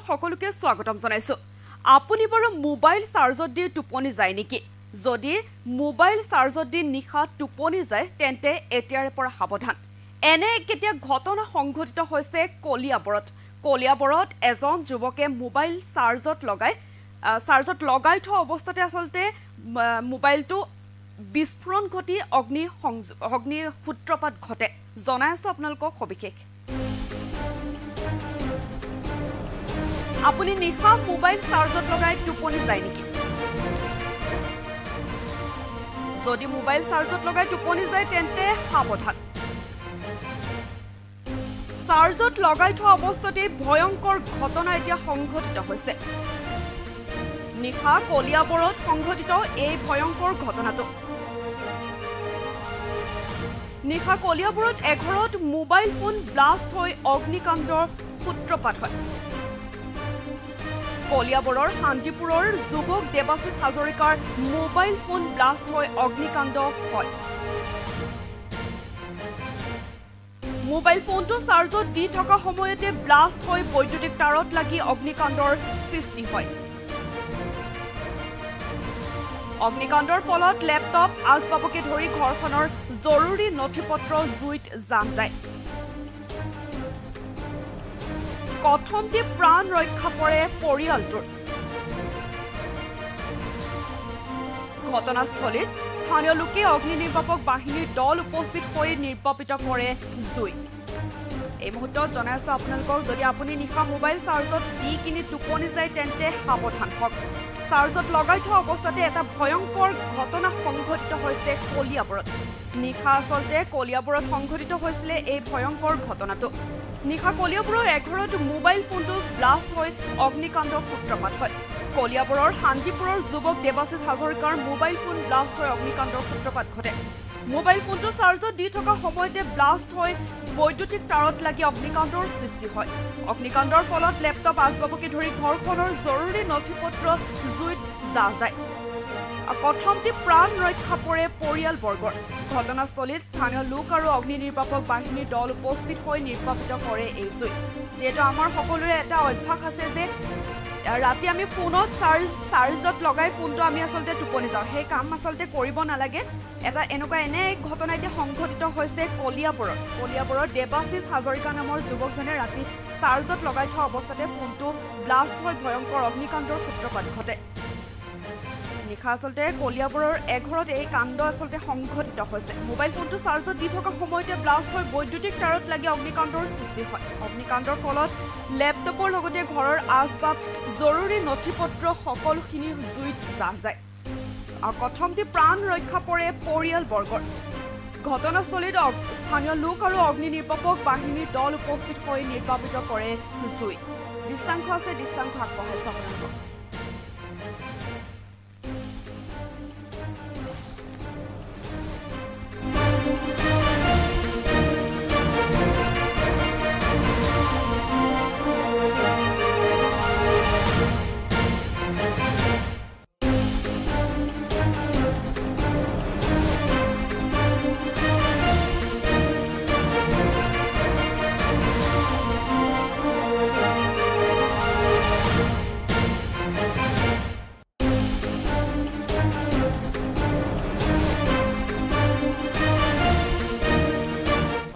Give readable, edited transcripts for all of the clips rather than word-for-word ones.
সকলোকে স্বাগতম জনাইছো আপুনি বাৰু মোবাইল চাৰ্জত দি টোপনি যায় নেকি যদি মোবাইল চাৰ্জত দি নিখা টোপনি যায় তেন্তে এতিয়াৰে পৰা সাৱধান এনে কেতিয়া ঘটনা সংঘটিত হৈছে কলিয়াবৰত এজন যুৱকে মোবাইল চাৰ্জত লগাই থোৱা অৱস্থাতে আসলতে মোবাইলটো বিস্ফোৰণ ঘটি অগ্নি সূত্ৰপাত ঘটে জনাই আছো আপোনালোকক সবিশেষ আপুনি নিখা মোবাইল চাৰ্জত লগাই টোপনি যায় নেকি যদি মোবাইল চাৰ্জত লগাই টোপনি যায় তেন্তে সাৱধান চাৰ্জত লগাই থোৱা অৱস্থাতে ভয়ংকৰ ঘটনা এতিয়া সংঘটিত হৈছে নিখা কলিয়াবৰত সংঘটিত এই ভয়ংকৰ ঘটনাটো নিখা কলিয়াবৰত এঘৰত মোবাইল ফোন ব্লাষ্ট হৈ অগ্নিকাণ্ডৰ সূত্ৰপাত হয় কলিয়াবৰৰ শান্তিপুৰৰ যুৱক দেৱাশিষ হাজৰিকাৰ মোবাইল ফোন ব্লাষ্ট হৈ অগ্নিকাণ্ড হয় মোবাইল ফোনটো চাৰ্জত দি থকা সময়তে ব্লাষ্ট হৈ বৈদ্যুতিক তাৰত লাগি অগ্নিকাণ্ডৰ সৃষ্টি হয় অগ্নিকাণ্ডৰ ফলত লেপটপ আচবাবকে ধৰি ঘৰখনৰ জৰুৰী নথিপত্ৰ জুইত জান যায় কথমটি প্ৰাণ ৰক্ষা পৰে পৰিয়ালটোৰ ঘটনাস্থলীত স্থানীয় লোকে অগ্নি নিৰ্বাপক বাহিনীৰ দল উপস্থিত হৈ নিৰ্বাপিত কৰে জুই এই মুহূৰ্তত জনাই আছো আপোনালোকক যদি আপুনি নিশা মোবাইল চাৰ্জত দি কিনি টোপনি যায় তেন্তে সাৱধান হওক চাৰ্জত লগাই থোৱা অৱস্থাতে এটা ভয়ংকৰ ঘটনা সংঘটিত হৈছে কলিয়াবৰত নিশা আসলতে কলিয়াবৰত সংঘটিত হৈছিলে এই ভয়ংকৰ ঘটনাটো নিশা কলিয়াবৰৰ এঘৰত মোবাইল ফোনটো ব্লাষ্ট হৈ অগ্নিকাণ্ডৰ সূত্ৰপাত হয় কলিয়াবৰৰ শান্তিপুৰৰ যুৱক দেৱাশিষ হাজৰিকাৰ মোবাইল ফোন ব্লাষ্ট হৈ অগ্নিকাণ্ডৰ সূত্ৰপাত ঘটে মোবাইল ফোনটো চাৰ্জত দি থকা সময়তে ব্লাষ্ট হৈ বৈদ্যুতিক তাৰত লাগি অগ্নিকাণ্ডৰ সৃষ্টি হয় অগ্নিকাণ্ডৰ ফলত লেপটপ আচবাবকে ধৰি ঘৰখনৰ জৰুৰী নথিপত্ৰ জুইত জা যায় কথমটি প্ৰাণ ৰক্ষা পৰে পৰিয়ালবৰ্গৰ ঘটনাস্থলীত স্থানীয় লোক আৰু অগ্নি নিৰ্বাপক বাহিনীৰ দল উপস্থিত হৈ নিৰ্বাপিত কৰে এই জুই যিহেতু আমাৰ সকলোৰে এটা অভ্যাস আছে যে ৰাতি আমি ফোনত চাৰ্জত লগাই ফোনটো আমি আসলতে টোপনি যাওঁ সেই কাম আসলতে কৰিব নালাগে এটা এনে ঘটনা এতিয়া সংঘটিত হৈছে কলিয়াবৰত দেৱাশিষ হাজৰিকা নামৰ যুৱকজনে ৰাতি চাৰ্জত লগাই থোৱা অৱস্থাতে ফোনটো ব্লাষ্ট হৈ ভয়ংকৰ অগ্নিকাণ্ডৰ সূত্ৰপাত ঘটে নিশা আসলতে কলিয়াবৰৰ এঘৰত এই কাণ্ড আসলতে সংঘটিত হৈছে মোবাইল ফোনটো চাৰ্জত দি থকা সময়তে ব্লাষ্ট হৈ বৈদ্যুতিক তাৰত লাগি অগ্নিকাণ্ডৰ সৃষ্টি হয় অগ্নিকাণ্ডৰ ফলত লেপটপৰ লগতে ঘৰৰ আচবাব জৰুৰী নথিপত্ৰ সকলোখিনি জুইত জা যায় কথমটি প্ৰাণ ৰক্ষা পৰে পৰিয়ালবৰ্গৰ ঘটনাস্থলীত স্থানীয় লোক আৰু অগ্নি নিৰ্বাপক বাহিনীৰ দল উপস্থিত হৈ নিৰ্বাপিত কৰে জুই দৃশ্যাংশ আছে দৃশ্যাংশ আগবঢ়াইছে আপোনালোকক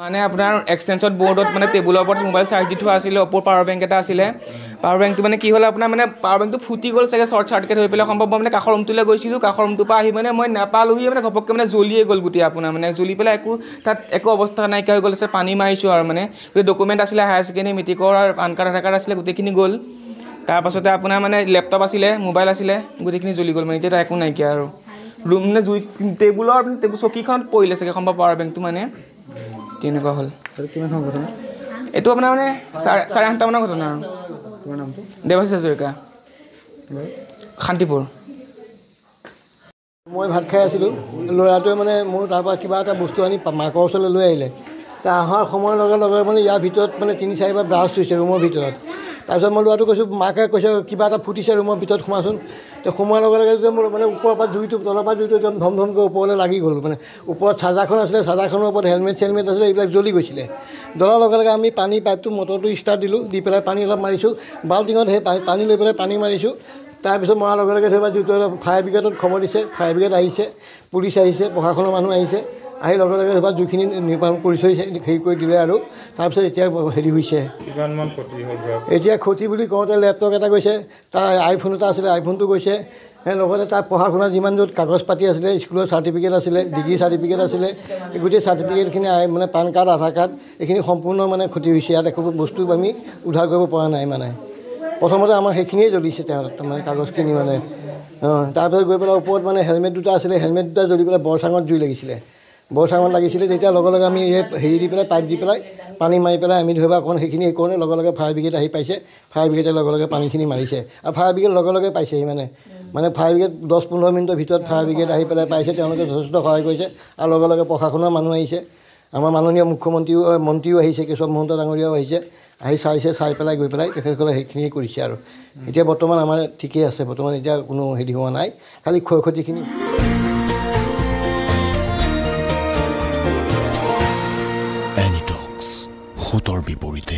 মানে আপোনাৰ এক্সটেনশ্যন বৰ্ডত মানে টেবুলৰ ওপৰত মোবাইল চাৰ্জ দি থোৱা আছিলে ওপৰত পাৱাৰ বেংক এটা আছিলে পাৱাৰ বেংকটো মানে কি হ'ল আপোনাৰ মানে পাৱাৰ বেংকটো ফুটি গ'ল চাগে শ্বৰ্ট চাৰ্কিট হৈ পেলাই সম্ভৱ মই মানে কাষৰ ৰুমটোলৈ গৈছিলোঁ কাষৰ ৰুমটোৰ পৰা আহি মানে মই নাপালোহি মানে ঘপককৈ মানে জ্বলিয়ে গ'ল গোটেই আপোনাৰ মানে জ্বলি পেলাই একো অৱস্থা নাইকিয়া হৈ গ'ল পানী মাৰিছোঁ আৰু মানে গোটেই ডকুমেণ্ট আছিলে হায়াৰ ছেকেণ্ডেৰী মেট্ৰিকৰ আৰু পান কাৰ্ড আধাৰ কাৰ্ড আছিলে গোটেইখিনি গ'ল তাৰপাছতে আপোনাৰ মানে লেপটপ আছিলে মোবাইল আছিলে গোটেইখিনি জ্বলি গ'ল মানে এতিয়া একো নাইকিয়া আৰু ৰুম মানে জুই টেবুলৰ চকীখনত পৰিলে চাগে সম্ভৱ পাৱাৰ বেংকটো মানে তেনেকুৱা হ'ল কিমান সময় ঘটনা এইটো আপোনাৰ মানে 8:30 মানৰ ঘটনা আৰু তোমাৰ নামটো দেৱাশিষ হাজৰিকা শান্তিপুৰ মই ভাত খাই আছিলোঁ ল'ৰাটোৱে মানে মোৰ তাৰপৰা কিবা এটা বস্তু আনি মাকৰ ওচৰলৈ লৈ আহিলে তাৰ অহাৰ সময়ৰ লগে লগে মানে ইয়াৰ ভিতৰত মানে 3-4 বাৰ ব্লাষ্ট হৈছে ৰুমৰ ভিতৰত তাৰপিছত মই ল'ৰাটো কৈছোঁ মাকে কৈছে কিবা এটা ফুটিছে ৰুমৰ ভিতৰত সোমাচোন তো সোমোৱাৰ লগে লগে যে মোৰ মানে ওপৰৰ পৰা জুইটো তলৰ পৰা জুইটো একদম ধম ধমকৈ ওপৰলৈ লাগি গ'ল মানে ওপৰত চাৰ্জাৰখন আছিলে চাৰ্জাৰখনৰ ওপৰত হেলমেট চেলমেট আছিলে এইবিলাক জ্বলি গৈছিলে জ্বলাৰ লগে লগে আমি পানী পাইপটো মটৰটো ষ্টাৰ্ট দিলোঁ দি পেলাই পানী অলপ মাৰিছোঁ বাল্টিঙত সেই পানী লৈ পেলাই পানী মাৰিছোঁ তাৰপিছত মৰাৰ লগে লগে ধৰিবা জুইটো ফায়াৰ ব্ৰিগেডত খবৰ দিছে ফায়াৰ ব্ৰিগেড আহিছে পুলিচ আহিছে প্ৰশাসনৰ মানুহ আহিছে আহি লগে লগে ধৰিবা জুইখিনি নিৰ্মাণ কৰি থৈ হেৰি কৰি দিলে আৰু তাৰপিছত এতিয়া হেৰি হৈছে এতিয়া ক্ষতি বুলি কওঁতে লেপটপ এটা গৈছে তাৰ আইফোন এটা আছিলে আইফোনটো গৈছে লগতে তাৰ পঢ়া শুনা যিমান য'ত কাগজ পাতি আছিলে স্কুলৰ চাৰ্টিফিকেট আছিলে ডিগ্ৰী চাৰ্টিফিকেট আছিলে গোটেই চাৰ্টিফিকেটখিনি মানে পান কাৰ্ড আধাৰ কাৰ্ড এইখিনি সম্পূৰ্ণ মানে ক্ষতি হৈছে ইয়াত একো বস্তু আমি উদ্ধাৰ কৰিব পৰা নাই মানে প্ৰথমতে আমাৰ সেইখিনিয়ে জ্বলিছে তেওঁ মানে কাগজখিনি মানে তাৰপিছত গৈ পেলাই ওপৰত মানে হেলমেট দুটা আছিলে হেলমেট দুটা জ্বলি পেলাই বৰচাঙত জুই লাগিছিলে বৰচাঙত লাগিছিলে তেতিয়া লগে লগে আমি এই হেৰি দি পেলাই পাইপ দি পেলাই পানী মাৰি পেলাই আমি ধৰিবা অকণ সেইখিনি এই কৰোঁতে লগে লগে ফায়াৰ ব্ৰিগেড আহি পাইছে ফায়াৰ ব্ৰিগেডে লগে লগে পানীখিনি মাৰিছে আৰু ফায়াৰ ব্ৰিগেড লগে লগে পাইছেহি মানে ফায়াৰ ব্ৰিগেড 10-15 মিনিটৰ ভিতৰত ফায়াৰ ব্ৰিগেড আহি পেলাই পাইছে তেওঁলোকে যথেষ্ট সহায় কৰিছে আৰু লগে লগে প্ৰশাসনৰ মানুহ আহিছে আমাৰ মাননীয় মন্ত্ৰীও আহিছে কেশৱ মহন্ত ডাঙৰীয়াও আহিছে আহি চাই পেলাই গৈ পেলাই তেখেতসকলে সেইখিনিয়ে কৰিছে আৰু এতিয়া বৰ্তমান আমাৰ ঠিকেই আছে বৰ্তমান এতিয়া কোনো হেৰি হোৱা নাই খালি ক্ষয় ক্ষতিখিনি এনিটক্স, সুতৰ বিপৰীতে